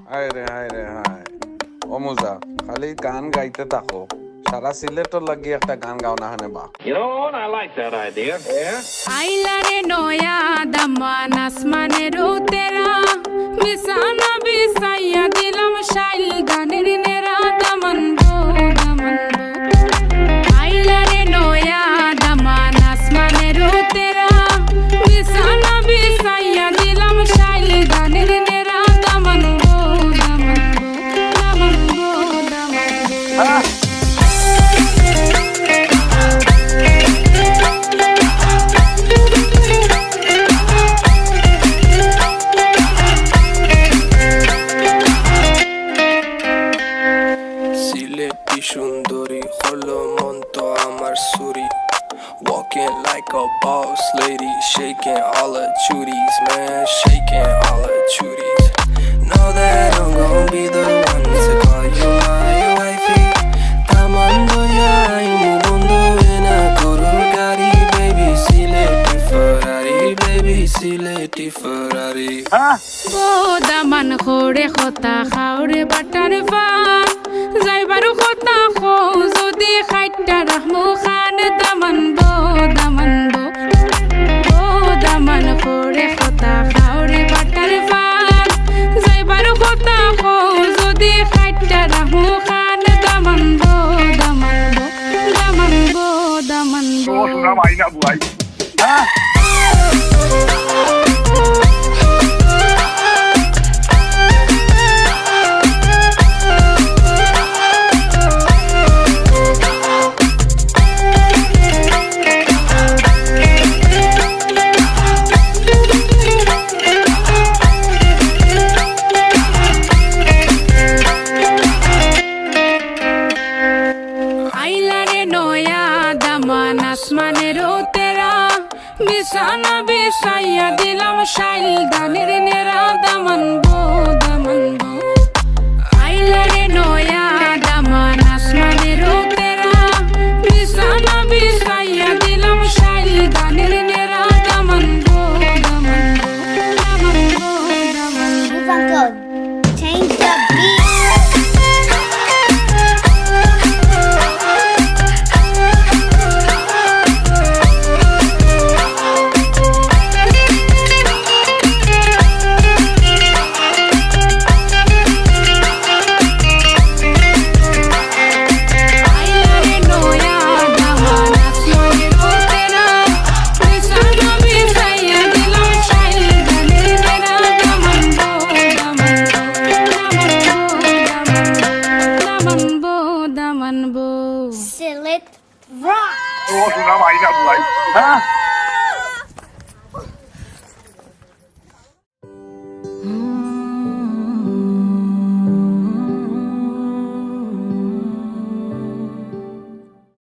হায় রে হায় রে হায় অমুজা খালি গান গাইতে থাকো সারা সিলেটর লাগি একটা গান গাও না হানে বা You know what? I like that idea. Yeah. আইলারে নয়া দামান আসমানের উতেরা বিছানা বিছাইয়া দিলাম শাইল গানের নেরা দামান গো দামান গো আইলারে নয়া দামান আসমানের উতেরা বিছানা বিছাইয়া দিলাম শাইল গানের নেরা দামান গো দামান গো দামান গো দামান গো সিলেটি সুন্দরী হলো মন তো আমার সুরি Walking like a boss lady, shaking all her chuties, man, shaking all her chuties. Know that I'm gon' be the one to call you my wifey. Tamando ya imu bondo ena koro gari, baby Sileti Ferrari, baby Sileti Ferrari. O Daman খোরে খতা খাওরে butter fun যাইবারু খতা খো যদি খাইটা রাহমু খান দামান বো দামান বো ও দামান খোরে খতা খাওরে butter fun যাইবারু খতা খো যদি খাইটা রাহমু খান দামান বো দামান বো দামান বো দামান বো শোনা মাইনা বুয়াই আইলারে নয়া দামান আসমানের তেরা বিছানা বিছাইয়া দিলাম শাইল গানের নেরা দামান গো দামান গো আইলারে নয়া দামান আসমানের তেরা বিছানা বিছাইয়া দিলাম শাইল গানের নেরা দামান গো দামান গো দামান গো দামান গো Funko, change the beat. আইলারে নয়া দামান আসমানের তেরা বিছানা বিছাইয়া দিলাম শাইল গানের নেরা দামান গো দামান গো দামান গো Sillet rock. শোনা মাইনা বুয়াই